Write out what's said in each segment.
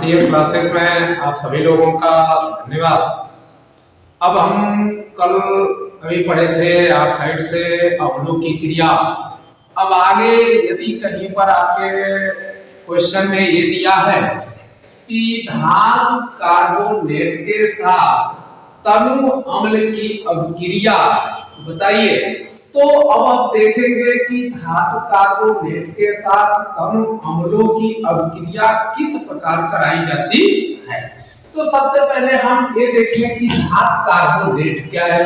भारतीय क्लासेस में आप सभी लोगों का धन्यवाद। अब हम कल अभी पढ़े थे ऑक्साइड से अवरोध की क्रिया। अब आगे यदि कहीं पर आपके क्वेश्चन में ये दिया है कि धातु कार्बोनेट के साथ तनु अम्ल की अभिक्रिया बताइए, तो अब आप देखेंगे कि धातु कार्बोनेट के साथ तनु अम्लों की अभिक्रिया किस प्रकार कराई जाती है। तो सबसे पहले हम ये देखें कि धातु कार्बोनेट क्या है।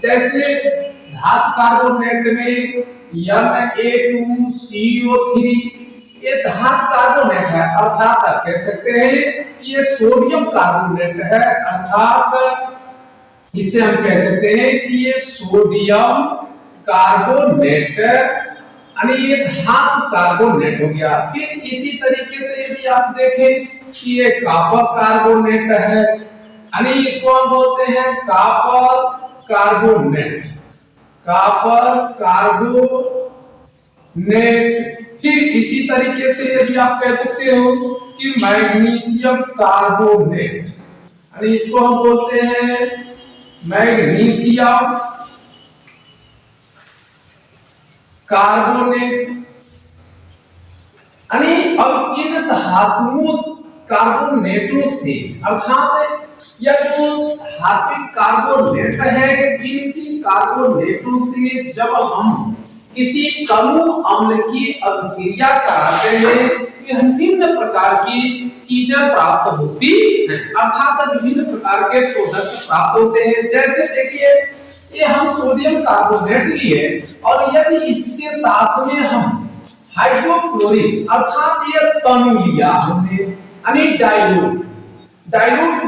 जैसे धातु कार्बोनेट में Na2CO3 ये धातु कार्बोनेट है, अर्थात आप कह सकते हैं कि ये सोडियम कार्बोनेट है, अर्थात इसे हम कह सकते हैं कि ये सोडियम कार्बोनेट यानी ये धातु कार्बोनेट हो गया। फिर इसी तरीके से यदि आप देखें कि ये कॉपर कार्बोनेट है, यानी इसको हम बोलते हैं कॉपर कार्बोनेट, कॉपर कार्बोनेट। फिर इसी तरीके से यदि आप कह सकते हो कि मैग्नीशियम कार्बोनेट, यानी इसको हम बोलते हैं मैग्नीशियम कार्बोनेट। यानी अब इन धातुओं कार्बोनेटों से, अर्थात यह जो धात्विक कार्बोनेट है, इनकी कार्बोनेटों से जब हम किसी तनु अम्ल की अभिक्रिया कराते हैं तो यह निम्न प्रकार की चीजें प्राप्त होती हैं, अर्थात विभिन्न प्रकार के प्रोडक्ट प्राप्त होते हैं। जैसे देखिए ये हम सोडियम कार्बोनेट लिए और यदि इसके साथ में हम हाइड्रोक्लोरिक अर्थात ये तनु लिया हमने, यानी डाइल्यूट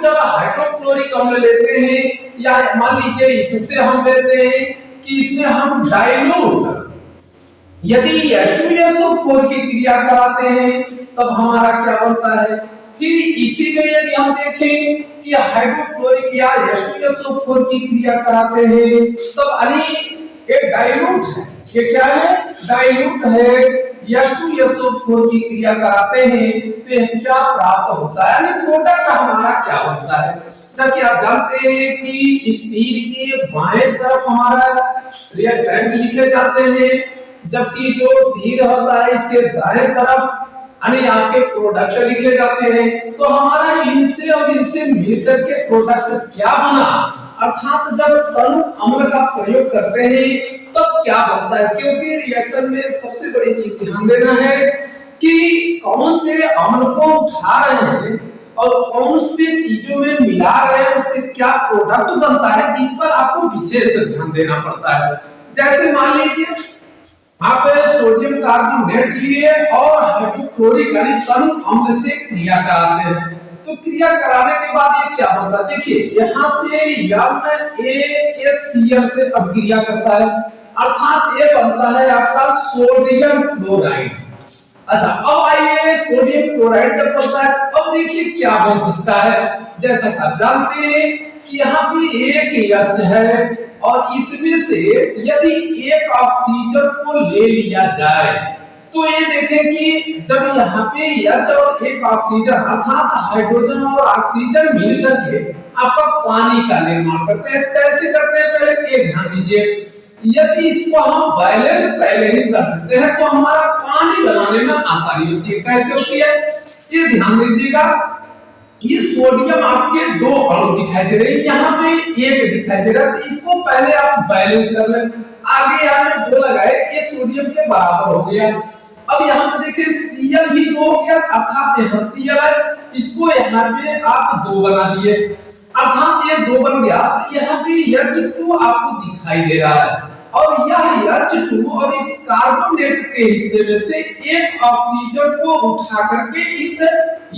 जब हाइड्रोक्लोरिक अम्ल लेते हैं या मान लीजिए इससे हम लेते हैं कि इसमें हम डाइल्यूट यदि H2SO4 की क्रिया कराते हैं तब हमारा क्या बनता है। फिर इसी में यदि हम देखें कि हाइड्रोक्लोरिक या H2SO4 की क्रिया कराते हैं तब एक डाइल्यूट है, ये क्या है, डाइल्यूट है, H2SO4 की क्रिया कराते हैं तो यह क्या प्राप्त होता है, यानी प्रोडक्ट हमारा क्या बनता है। जबकि आप जानते हैं कि इस तीर के बाएं तरफ हमारा रिएक्टेंट लिखे जाते हैं, जबकि जो तीर होता है इसके दाएं तरफ यानी आपके प्रोडक्ट लिखे जाते हैं। तो हमारा इनसे और इनसे मिलकर के प्रोडक्ट क्या बना, अर्थात जब तनु अम्ल का प्रयोग करते हैं तब तो क्या बनता है। क्योंकि रिएक्शन में सबसे बड़ी चीज ध्यान देना है कि कौन से अम्ल को उठा रहे हैं और कौन से चीजों में मिला रहे हैं, उससे क्या प्रोडक्ट बनता है, इस पर आपको विशेष ध्यान देना पड़ता है। जैसे मान लीजिए आप सोडियम कार्बोनेट लिए और हाइड्रोक्लोरिक यानी तनु अम्ल से क्रिया कराते हैं, तो क्रिया कराने के बाद ये क्या होता है, देखिए यहाँ से NaCl से अभिक्रिया करता है, अर्थात ये बनता है आपका सोडियम क्लोराइड। अच्छा अब आइए सोडियम क्लोराइड जब बनता है अब देखिए क्या बन सकता है। जैसा कि आप जानते हैं कि यहाँ पे एक H है और इसमें से यदि एक ऑक्सीजन को ले लिया जाए तो ये देखें कि जब यहाँ पे H और एक ऑक्सीजन अर्थात हाइड्रोजन और ऑक्सीजन मिलकर के आपका पानी का निर्माण करते हैं। कैसे करते हैं पहले ये ध्यान दीजिए, यदि इसको हम बैलेंस पहले ही कर देते हैं तो हमारा पानी बनाने में आसानी होती है। कैसे होती है ये ध्यान दीजिएगा, ये सोडियम आपके दो अणु दिखाई दे रहे हैं, यहाँ पे एक दिखाई दे रहा है, तो इसको पहले आप बैलेंस कर लें। आगे यहाँ पे दो लगाए, ये सोडियम के बराबर हो गया। अब यहाँ पे देखिए Cl भी दो हो गया, अर्थात यहाँ Cl है, इसको यहाँ पे आप दो बना दिए, अर्थात ये दो बन गया। यहाँ पे H2 आपको दिखाई दे रहा है और यह H2 और इस कार्बोनेट के हिस्से में से एक ऑक्सीजन को उठा करके इस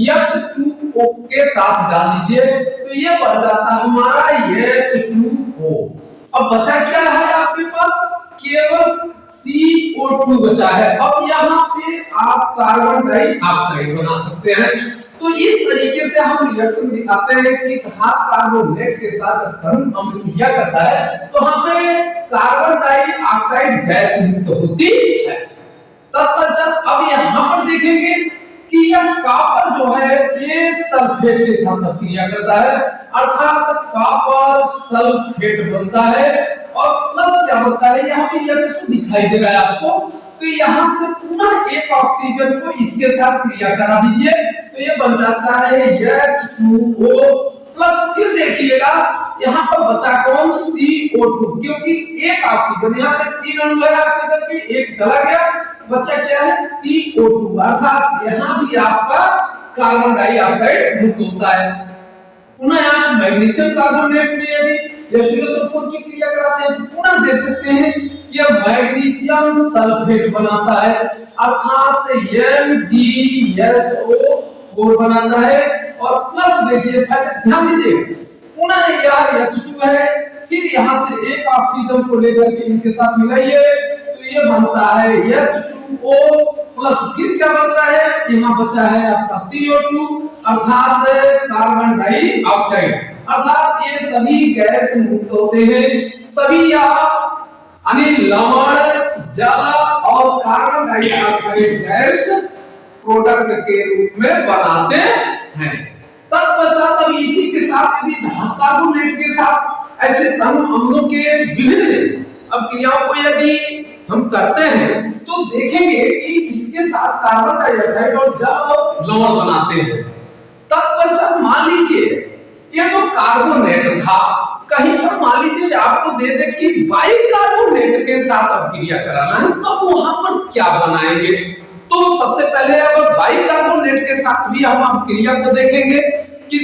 H2O के साथ डाल दीजिए तो ये बन जाता है हमारा H2O। अब बचा क्या है आपके पास, केवल CO2 बचा है। अब यहाँ पे आप कार्बन डाइऑक्साइड बना सकते हैं। तो इस तरीके से हम रिएक्शन दिखाते हैं कि धातु कार्बोनेट के साथ तनु अम्ल क्रिया करता है तो हमें कार्बन डाइऑक्साइड गैस मुक्त होती है। तत्पश्चात अब यहाँ पर देखेंगे कि यह कॉपर जो है ये सल्फेट के साथ क्रिया करता है, अर्थात कॉपर सल्फेट बनता है और प्लस क्या होता है, यहाँ पे H2 दिखाई दे रहा है आपको, तो यहाँ से पुनः एक ऑक्सीजन को इसके साथ क्रिया करा दीजिए, तो ये बन जाता है H2O प्लस। फिर देखिएगा यहाँ पर बचा कौन, CO2, क्योंकि एक ऑक्सीजन, यहाँ पे 3 अणु है ऑक्सीजन के, एक चला गया, बचा क्या है CO2, अर्थात यहाँ भी आपका कार्बन डाइऑक्साइड मुक्त होता है। पुनः यहाँ मैग्नीशियम कार्बोनेट में यदि H2SO4 की क्रिया कराते हैं तो पुनः देख सकते हैं यह मैग्नीशियम सल्फेट बनाता है, अर्थात MgSO4 बनाता है। और प्लस देखिए, ध्यान दीजिए, पुनः यह H2 है, फिर यहाँ से एक ऑक्सीजन को लेकर के इनके साथ मिलाइए तो ये बनता है H2O प्लस। फिर क्या बनता है, यहाँ बचा है आपका CO2 अर्थात कार्बन डाइऑक्साइड, अर्थात ये सभी गैस मुक्त होते हैं। सभी आप लवण, जल और कार्बन डाइऑक्साइड गैस प्रोडक्ट के रूप में बनाते हैं। तत्पश्चात अब इसी के साथ यदि कार्बोनेट के साथ ऐसे अम्लों के विभिन्न अब क्रियाओं को यदि हम करते हैं तो देखेंगे कि इसके साथ कार्बन डाइऑक्साइड और जल और लवण बनाते हैं। तत्पश्चात मान लीजिए ये तो कार्बोनेट था, कहीं पर मान लीजिए आपको दे दे कि बाइकार्बोनेट के साथ अब क्रिया कराना है, तो वहां पर क्या बनाएंगे। तो सबसे पहले अब बाइकार्बोनेट के साथ भी हम क्रिया को देखेंगे कि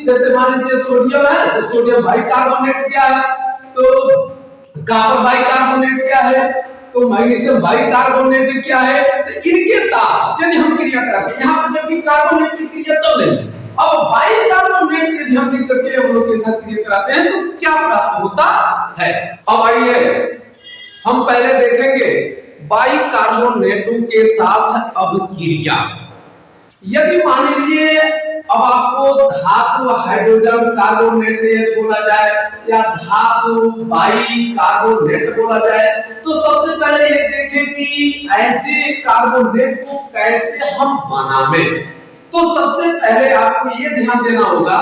जैसे मान लीजिए सोडियम है तो सोडियम बाइकार्बोनेट क्या है, तो कॉपर बाइकार्बोनेट क्या है, तो मैग्नीशियम बाइकार्बोनेट क्या है। तो इनके साथ यदि हम क्रिया कराते हैं, यहाँ पर जब भी कार्बोनेट की क्रिया चल रही है, अब बाइकार्बोनेट यदि हम लिख करके हम लोग के साथ क्रिया कराते हैं तो क्या प्राप्त होता है। अब आइए हम पहले देखेंगे बाइकार्बोनेटों के साथ अब क्रिया। यदि मान लीजिए अब आपको धातु हाइड्रोजन कार्बोनेट बोला जाए या धातु बाइकार्बोनेट बोला जाए, तो सबसे पहले ये देखें कि ऐसे कार्बोनेट को कैसे हम बनावे। तो सबसे पहले आपको ये ध्यान देना होगा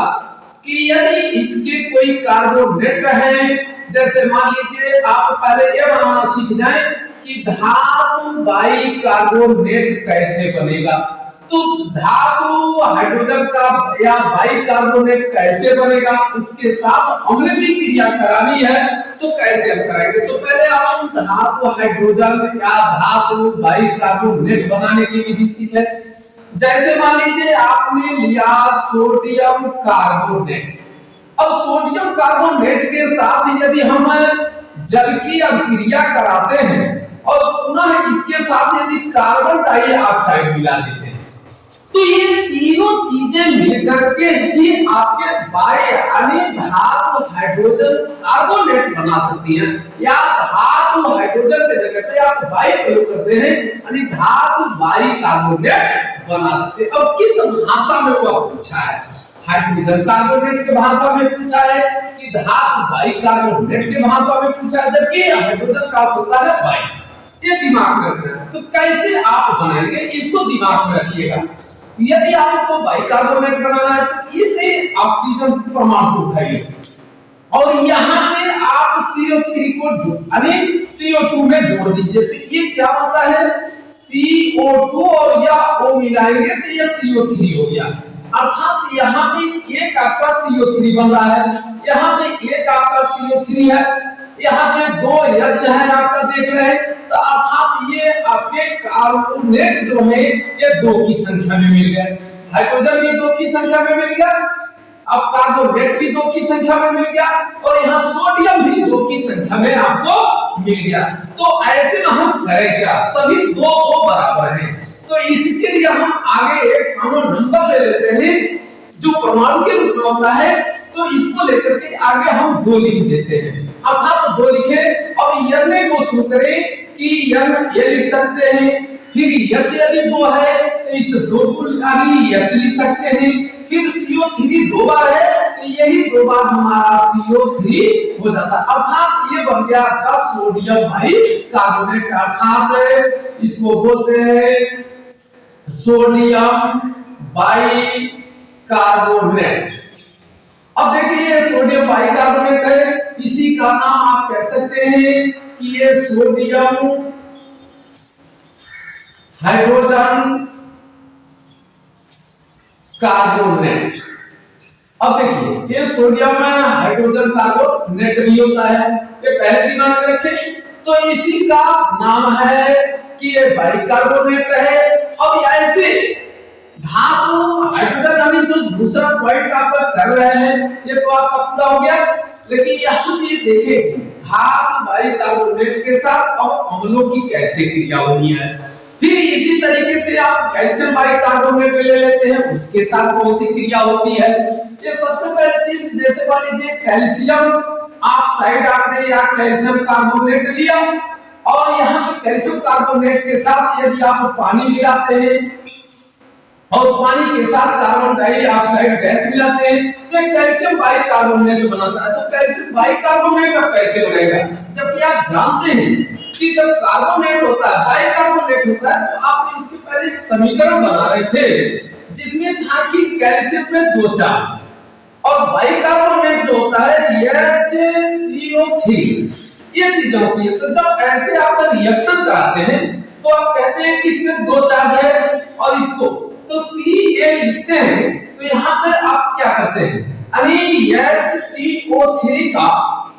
कि यदि इसके कोई कार्बोनेट है, जैसे मान लीजिए आप पहले ये बनाना सीख जाएं कि धातु बाइकार्बोनेट कैसे बनेगा, तो धातु हाइड्रोजन का या बाइकार्बोनेट कैसे बनेगा, उसके साथ अम्ल की क्रिया करानी है तो कैसे हम कराएंगे। तो पहले आप धातु हाइड्रोजन या धातु बाइकार्बोनेट बनाने की विधि सीखे। जैसे मान लीजिए आपने लिया सोडियम कार्बोनेट, अब सोडियम कार्बोनेट के साथ यदि हम जल की अभिक्रिया कराते हैं और पुनः इसके साथ यदि कार्बन डाइऑक्साइड मिला देते हैं, तो ये तीनों चीजें मिलकर के ही आपके धातु हाइड्रोजन कार्बोनेट बना सकती हैं, या धातु हाइड्रोजन के जगह पे आप बाई प्रयोग करते हैं यानी धातु बाइकार्बोनेट बना सकते हैं। अब किस भाषा में वो पूछा है, हाइड्रोजन कार्बोनेट के भाषा में पूछा है कि धातु बाइकार्बोनेट के भाषा में पूछा है, जबकि हाइड्रोजन का होता है बाई। ये दिमाग में रखना है। तो कैसे आप बनाएंगे इसको दिमाग में रखिएगा। यदि आपको बाइकार्बोनेट बनाना है तो इसे ऑक्सीजन परमाणु को उठाइए और यहाँ पे आप CO3 को यानी CO2 में जोड़ दीजिए, तो ये क्या होता है CO2 और या O मिलाएंगे तो ये CO3 हो गया, अर्थात यहाँ पे एक आपका CO3 बन रहा है, यहाँ पे एक आपका CO3 है, यहाँ पे 2 H है आपका देख रहे हैं, तो अर्थात ये आपके कार्बोनेट जो है ये 2 की संख्या में मिल गए, हाइड्रोजन भी 2 की संख्या में मिल गया, अब कार्बोनेट भी 2 की संख्या में मिल गया और यहाँ सोडियम भी 2 की संख्या में आपको मिल गया। तो ऐसे में हम करें क्या, सभी 2 बराबर हैं, तो इसके लिए हम आगे एक नंबर ले लेते हैं जो परमाणु के रूप में होता है, तो इसको लेकर के आगे हम 2 लिख देते हैं, अर्थात 2 लिखे। अब n को शुरू करें कि n ये लिख सकते हैं, फिर H यदि 2 है तो इस 2 को H लिख सकते हैं, फिर CO3 2 बार है तो यही 2 बार हमारा CO3 हो जाता है, अर्थात ये बन गया आपका सोडियम बाइकार्बोनेट, अर्थात इसको बोलते हैं सोडियम बाइकार्बोनेट। अब देखिए ये सोडियम बाइकार्बोनेट है, इसी का नाम आप कह सकते हैं कि ये सोडियम हाइड्रोजन कार्बोनेट। अब देखिए ये सोडियम में हाइड्रोजन कार्बोनेट भी होता है, ये पहले दिमाग में रखें। तो इसी का नाम है कि ये बाइकार्बोनेट है। अब ऐसे धातु हाइड्रोजन अणु जो दूसरा पॉइंट आप कर रहे हैं ये तो आपका पूरा हो गया, लेकिन यहाँ पे देखें धातु बाइकार्बोनेट के साथ अब अम्लों की कैसे क्रिया होनी है। फिर इसी तरीके से आप कैल्शियम बाइकार्बोनेट ले लेते हैं, उसके साथ कौन सी क्रिया होती है। ये सबसे पहली चीज, जैसे मान लीजिए कैल्शियम ऑक्साइड आपने या कैल्शियम कार्बोनेट लिया और यहाँ पे कैल्शियम कार्बोनेट के साथ यदि आप पानी मिलाते हैं और पानी के साथ कार्बन डाइऑक्साइड गैस मिलाते हैं तो कैल्शियम बाइकार्बोनेट बनता है। तो कैल्शियम बाइकार्बोनेट अब कैसे बनेगा, जबकि आप जानते हैं कि जब कार्बोनेट होता है बाइकार्बोनेट होता है तो आप इसके पहले एक समीकरण बना रहे थे जिसमें था कि कैल्शियम में 2 चार्ज और बाइकार्बोनेट जो होता है HCO3, ये चीजें होती है। तो जब ऐसे आप रिएक्शन कराते हैं तो आप कहते हैं कि इसमें 2 चार्ज है और इसको तो Ca लिखते हैं, तो यहाँ पे आप क्या करते हैं यानी HCO3 का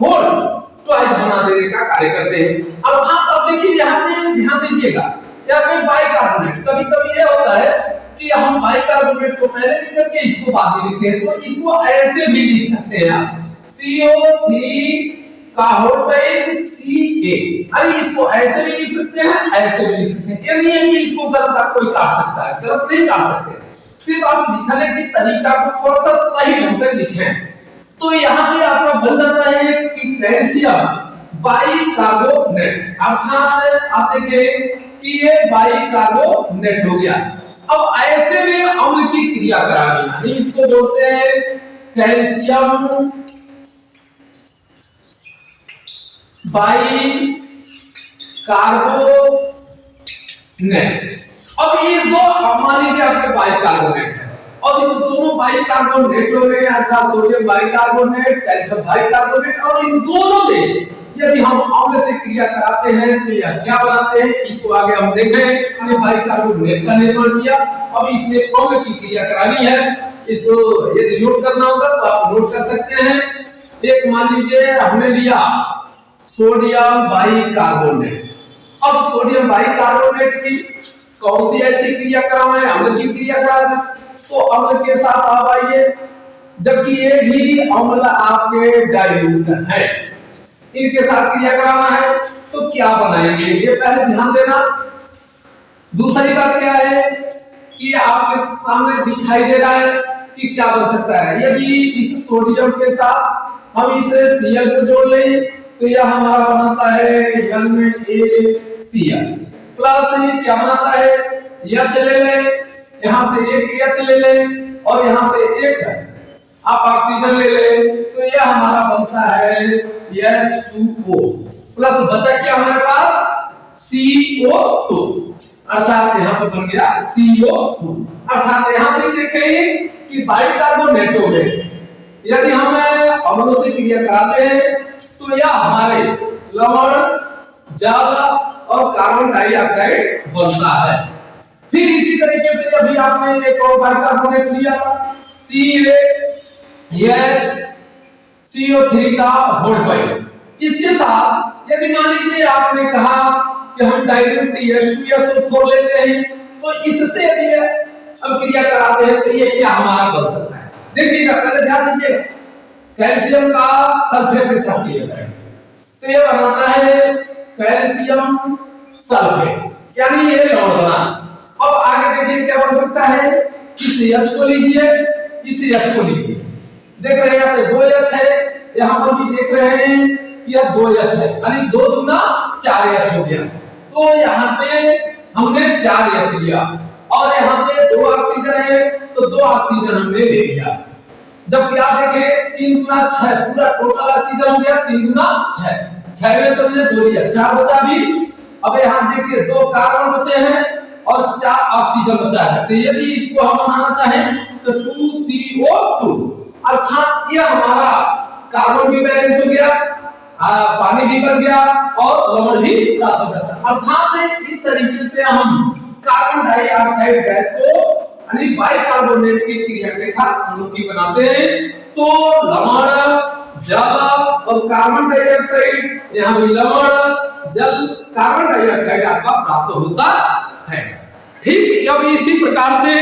होल ट्वाइस बना देने का कार्य करते हैं। अर्थात अब देखिए यहाँ पे ध्यान दीजिएगा, यहाँ पे बाइकार्बोनेट कभी-कभी ये होता है कि हम बाइकार्बोनेट को पहले लिख करके इसको बाद में लिखते हैं, तो इसको ऐसे भी लिख सकते हैं आप CO3 का होल ट्वाइस Ca। अरे इसको ऐसे भी लिख सकते हैं, ऐसे भी लिख सकते हैं, ये नहीं है कि इसको गलत आप कोई काट सकता है, गलत नहीं काट सकते, सिर्फ आप लिखने की तरीका को थोड़ा सा सही ढंग से लिखें। तो यहाँ पे आपका बन जाता है कि कैल्शियम बाइकार्बोनेट, अर्थात आप देखें कि ये बाइकार्बोनेट हो गया। अब ऐसे में अम्ल की क्रिया करानी है, इसको बोलते हैं कैल्शियम बाइकार्बोनेट। अब ये दो मान लीजिए आपके बाइकार्बोनेट है और इस दोनों बाइकार्बोनेटों में अर्थात सोडियम बाइकार्बोनेट कैल्शियम बाइकार्बोनेट और इन दोनों में यदि हम अम्ल से क्रिया कराते हैं तो यह क्या बनाते हैं, इसको आगे हम देखें। हमने बाइकार्बोनेट का निर्माण किया, अब इसमें अम्ल की क्रिया करानी है, इसको यदि नोट करना होगा तो आप नोट कर सकते हैं। एक मान लीजिए हमने लिया सोडियम बाइकार्बोनेट, अब सोडियम बाइकार्बोनेट की कौन सी ऐसी क्रिया कराना है, अम्ल की क्रिया कराना है, तो अम्ल के साथ आप आइए, जबकि ये भी अम्ल आपके डाइल्यूट है, इनके साथ क्रिया कराना है तो क्या बनाएंगे ये पहले ध्यान देना। दूसरी बात क्या है कि आपके सामने दिखाई दे रहा है कि क्या बन सकता है, यदि इस सोडियम के साथ हम इसे Cl को जोड़ लें तो यह हमारा बनाता है NaCl प्लस क्या बनाता है H ले लें, यहां से एक H ले लें और यहां से एक आप ऑक्सीजन ले लें तो यह हमारा बनता है H2O प्लस बचा क्या हमारे पास CO2, अर्थात यहाँ पर बन गया CO2। अर्थात यहाँ पे देखें कि बाइकार्बोनेटों में यदि हम अम्लों से क्रिया कराते हैं तो यह हमारे लवण जल और कार्बन डाइऑक्साइड बनता है। फिर इसी तरीके से अभी आपने एक और बाइकार्बोनेट लिया CaHCO3 का होल ट्वाइस, इसके साथ यदि मान लीजिए आपने कहा कि हम डाइल्यूट H2SO4 लेते हैं तो इससे यदि हम क्रिया कराते हैं तो ये क्या हमारा बन सकता है, देखिएगा पहले ध्यान दीजिएगा। कैल्शियम का सल्फेट के साथ क्रिया करेंगे तो ये बनाता है कैल्शियम सल्फेट, यानी ये लवण बना। अब आगे देखिए क्या बन सकता है, इस H को लीजिए, इस H को लीजिए, देख रहे हैं यहाँ पे 2H है, यहाँ पर भी देख रहे हैं यह 2H है, यानी 2 दूना 4H हो गया। तो यहाँ पे हमने 4H लिया और यहाँ पे 2 ऑक्सीजन है तो 2 ऑक्सीजन हमने ले लिया, जबकि आप देखें 3 दूना 6 पूरा टोटल ऑक्सीजन हो गया 3 दूना 6 में से हमने 2 लिया, 4 बचा भी। अब यहाँ देखिए 2 कार्बन बचे हैं और 4 ऑक्सीजन बचा है। तो यदि इसको हम बनाना चाहें तो 2CO2 अर्थात ये हमारा कार्बन भी बैलेंस हो गया, पानी भी बन गया और लवण भी प्राप्त हो जाता है। अर्थात इस तरीके से हम कार्बन डाइऑक्साइड गैस को यानी बाइकार्बोनेट की क्रिया के साथ हम लोग की बनाते हैं। तो लवण, जल और कार्बन डाइऑक्साइड, यहाँ भी लवण, जल, कार्बन डाइऑक्साइड आपका प्राप्त होता है। ठीक, अब इसी प्रकार से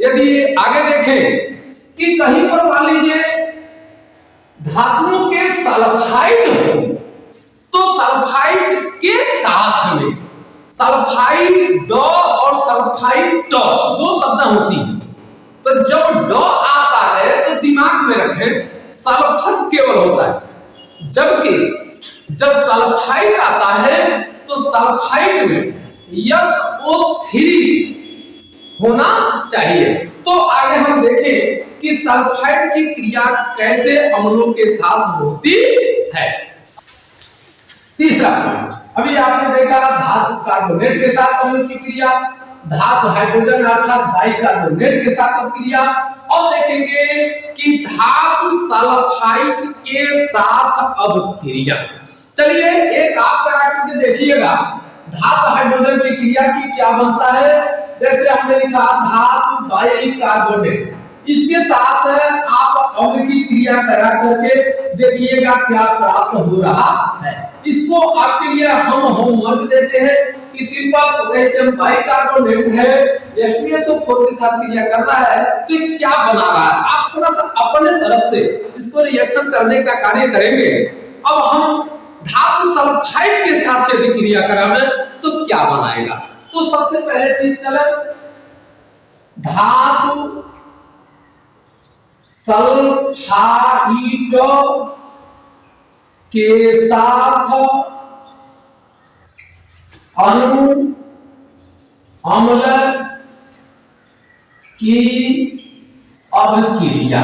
यदि आगे देखें कि कहीं पर मान लीजिए धातुओं के सल्फाइड हो, तो सल्फाइड के साथ में सल्फाइड ड और सल्फाइड ट दो शब्द होती है। तो जब ड आता है तो दिमाग में रखें सल्फर केवल होता है, जबकि जब सल्फाइड आता है तो सल्फाइड में SO3 होना चाहिए। तो आगे हम देखें कि सल्फाइड की क्रिया कैसे अम्लों के साथ होती है। तीसरा पॉइंट, अभी आपने देखा धातु कार्बोनेट के साथ अम्ल की क्रिया, धातु हाइड्रोजन अर्थात बाइकार्बोनेट के साथ क्रिया। अब देखेंगे कि धातु सल्फाइड के साथ अब क्रिया। चलिए एक आप करा करके देखिएगा धातु हाइड्रोजन की क्रिया की क्या बनता है। जैसे हमने लिखा धातु बाइकार्बोनेट, इसके साथ आप अम्ल की क्रिया करा करके देखिएगा क्या प्राप्त हो रहा है। इसको आपके लिए हम होमवर्क देते हैं कि सिंपल पोटेशियम बाइकार्बोनेट है, H2SO4 के साथ क्रिया करना है तो ये क्या बना रहा है। आप थोड़ा सा अपने तरफ से इसको रिएक्शन करने का कार्य करेंगे। अब हम धातु सल्फाइड के साथ यदि क्रिया कराएं तो क्या बनाएगा। तो सबसे पहले चीज चले धातु सल्फाइड के साथ अणु अम्ल की अभिक्रिया।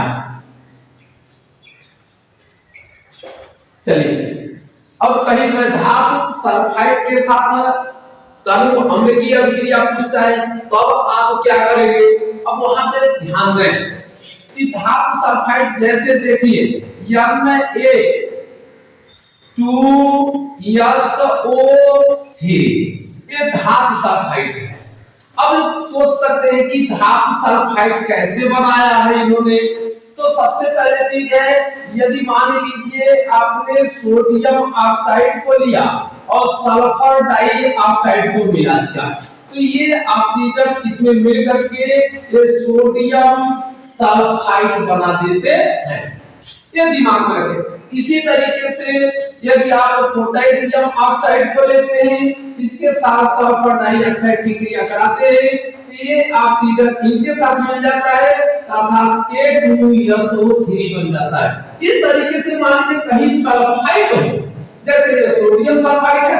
चलिए अब कहीं पर धातु सल्फाइड के साथ अणु अम्ल की अभिक्रिया पूछता है तो अब आप क्या करेंगे। अब वहां पे ध्यान दें कि धातु सल्फाइड जैसे देखिए Na2SO3 ये धातु सल्फाइड है। अब सोच सकते हैं कि धातु सल्फाइड कैसे बनाया है इन्होंने। तो सबसे पहले चीज है यदि मान लीजिए आपने सोडियम ऑक्साइड को लिया और सल्फर डाइऑक्साइड को मिला दिया तो ये ऑक्सीजन इसमें मिलकर के ये सोडियम सल्फाइड बना देते हैं। ये दिमाग में रखें। इसी तरीके से यदि आप पोटेशियम ऑक्साइड को लेते हैं इसके साथ सल्फर डाइऑक्साइड की क्रिया कराते हैं तो ये ऑक्सीजन इनके साथ मिल जाता है अर्थात K2SO3 बन जाता है। इस तरीके से मान लीजिए कहीं सल्फाइड हो, जैसे ये सोडियम सल्फाइड है,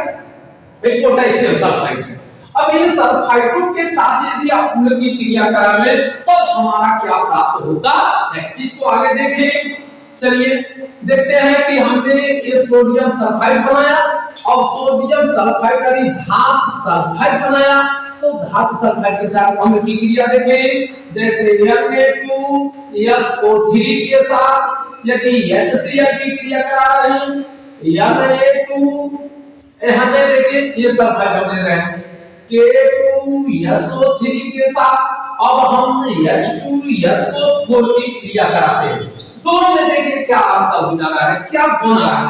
एक पोटेशियम सल्फाइड है। अब इन सल्फाइडों के साथ यदि आप अम्ल की क्रिया कराएं तो हमारा क्या प्राप्त होता है, इसको आगे देखें। चलिए देखते हैं कि हमने ये सोडियम सल्फाइड बनाया और सोडियम सल्फाइड यानी धातु सल्फाइड बनाया। तो धातु सल्फाइड के साथ अम्ल की क्रिया देखें। जैसे Na2SO3 के साथ यदि HCl की क्रिया करा रहे हैं Na2 हमें देखिए ये सल्फाइड हम ले रहे हैं K2SO3 के साथ अब हम H2SO4 की क्रिया कराते हैं। दोनों में देखिए क्या अंतर हो जा रहा है, क्या बन रहा है।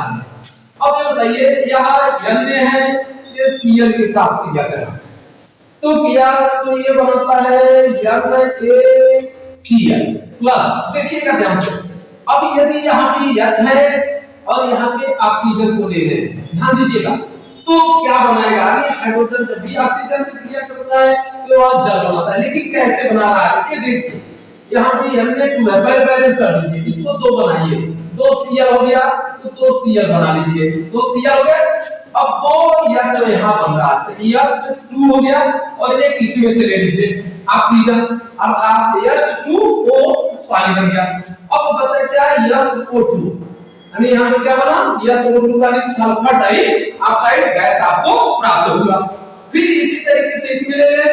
अब ये बताइए यहाँ Na है ये Cl के साथ क्रिया करा तो क्या तो ये बनता है NaCl प्लस। देखिएगा ध्यान से। अब यदि यहाँ पे H है और यहाँ पे ऑक्सीजन को ले ले ध्यान दीजिएगा तो क्या बनाएगा। हाइड्रोजन जब भी ऑक्सीजन से क्रिया करता है तो वह जल बनाता है। लेकिन कैसे बना रहा है ये देखिए। यहाँ पे Na2 है, बैलेंस कर दीजिए, इसको 2 बनाइए, 2 Cl हो गया तो 2 Cl बना लीजिए, 2 Cl हो गया। अब 2 H यहाँ बन रहा है तो H2 हो गया और एक इसमें से ले लीजिए ऑक्सीजन अर्थात H2O पानी बन गया। अब बचा क्या SO2 यानी यहाँ पे क्या बना SO2 यानी सल्फर डाइऑक्साइड गैस आपको प्राप्त होगा। फिर इसी तरीके से इसमें ले लें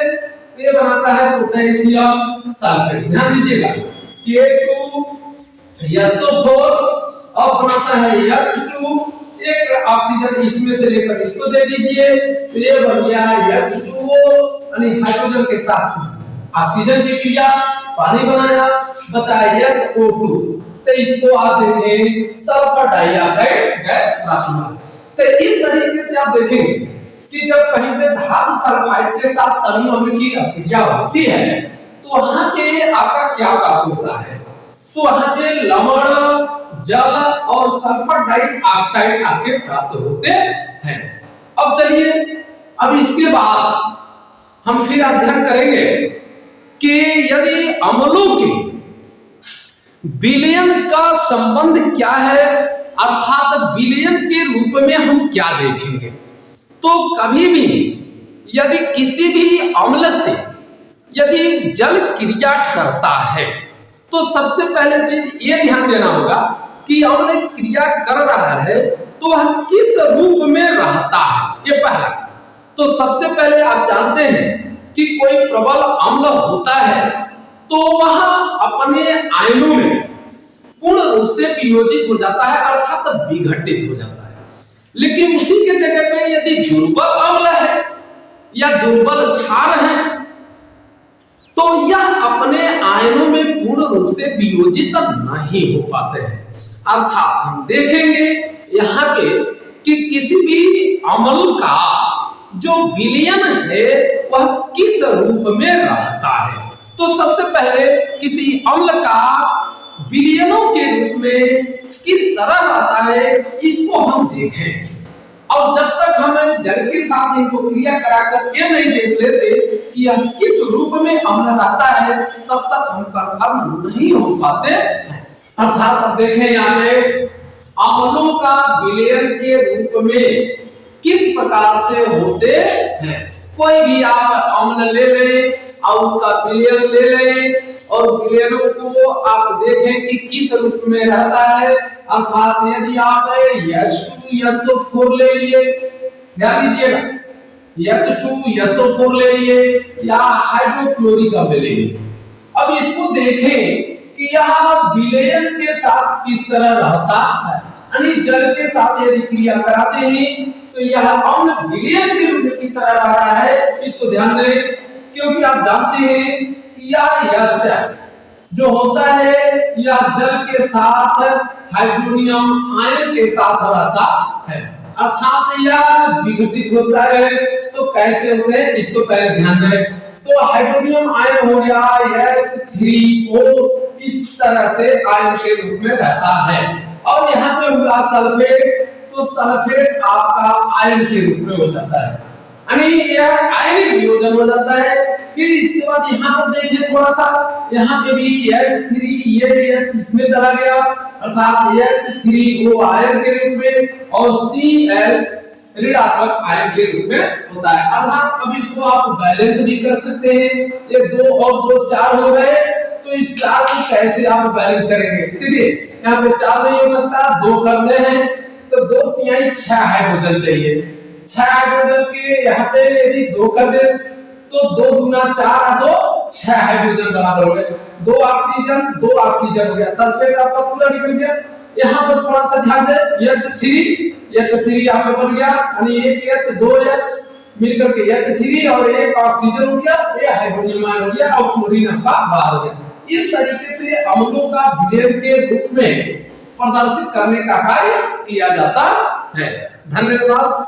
ये बनाता है पोटेशियम सल्फेट। ध्यान दीजिएगा K2SO4 और बनाता है H2, एक ऑक्सीजन इसमें से लेकर इसको दे दीजिए तो ये बन गया H2O, यानी हाइड्रोजन के साथ ऑक्सीजन की क्रिया पानी बनाया, बचा SO2। तो इसको आप देखें सल्फर डाइऑक्साइड गैस प्राप्त हुआ। तो इस तरीके से आप देखेंगे कि जब कहीं पे धातु सल्फाइड के साथ अणु अम्ल की क्रिया होती है तो वहां पे आपका क्या प्राप्त होता है, तो वहां पे लवण, जल और सल्फर डाइऑक्साइड आपके प्राप्त होते हैं। अब चलिए, अब इसके बाद हम फिर अध्ययन करेंगे कि यदि अम्लों के विलयन का संबंध क्या है, अर्थात विलयन के रूप में हम क्या देखेंगे। तो कभी भी यदि किसी भी अम्ल से यदि जल क्रिया करता है तो सबसे पहले चीज ये ध्यान देना होगा कि अम्ल क्रिया कर रहा है तो वह किस रूप में रहता है, ये पहला। तो सबसे पहले आप जानते हैं कि कोई प्रबल अम्ल होता है तो वह अपने आयनों में पूर्ण रूप से वियोजित हो जाता है, अर्थात विघटित हो जाता है। लेकिन उसी के जगह पे यदि दुर्बल अम्ल है या दुर्बल क्षार है तो यह अपने आयनों में पूर्ण रूप से वियोजित नहीं हो पाते हैं। अर्थात हम देखेंगे यहाँ पे कि किसी भी अम्ल का जो विलयन है वह किस रूप में रहता है। तो सबसे पहले किसी अम्ल का विलयनों के रूप में किस तरह रहता है इसको हम देखें। और जब तक हम जल के साथ इनको क्रिया कराकर ये नहीं देख लेते कि यह किस रूप में अम्ल रहता है तब तक हम कंफर्म नहीं हो पाते हैं। अर्थात अब देखें यहाँ पे अम्लों का विलयन के रूप में किस प्रकार से होते हैं। कोई भी आप अम्ल ले लें और उसका विलयन ले लें और विलयनों को आप देखें कि किस रूप में रहता है। अर्थात यदि आप H2SO4 ले लिए, ध्यान दीजिएगा H2SO4 ले लिए या हाइड्रोक्लोरिक अम्ल ले लिए, अब इसको देखें कि यह विलयन के साथ किस तरह रहता है। यानी जल के साथ यदि क्रिया कराते हैं तो यह अम्ल विलयन के रूप में किस तरह रह रहा है इसको ध्यान दें, क्योंकि आप जानते हैं कि यह H जो होता है यह जल के साथ हाइड्रोनियम आयन के साथ रहता है, अर्थात यह विघटित होता है। तो कैसे होते हैं इसको पहले ध्यान दें। तो हाइड्रोनियम आयन हो गया H3O, इस तरह से आयन के रूप में रहता है। और यहाँ पे हुआ सल्फेट, तो सल्फेट आपका आयन के रूप में हो जाता है, यानी यह आयनिक वियोजन हो जाता है। फिर इसके बाद यहाँ पर देखिए थोड़ा सा, यहाँ पे भी H3 ये H इसमें चला गया, अर्थात H3O आयन के रूप में और Cl ऋणात्मक आयन के रूप में होता है। अर्थात अब इसको आप बैलेंस भी कर सकते हैं, ये 2 और 2 4 हो गए, तो इस 4 को कैसे आप बैलेंस करेंगे। देखिए यहाँ पे 4 नहीं हो सकता, 2 करने हैं तो 2 तिहाई 6 हाइड्रोजन चाहिए। 6 हाइड्रोजन के यहाँ पे यदि 2 कर दे तो 2 दूना 4 2 6 हाइड्रोजन बराबर हो गए। 2 ऑक्सीजन हो गया, सल्फेट आपका पूरा निकल गया। यहाँ पर थोड़ा सा ध्यान दें, H3 यहाँ पे बन गया, यानी एक H 2 H मिलकर के H3 और एक ऑक्सीजन हो गया, ये हाइड्रोनियम आयन हो गया और क्लोरीन आपका बाहर हो गया। इस तरीके से अम्लों का विलयन के रूप में प्रदर्शित करने का कार्य किया जाता है। धन्यवाद।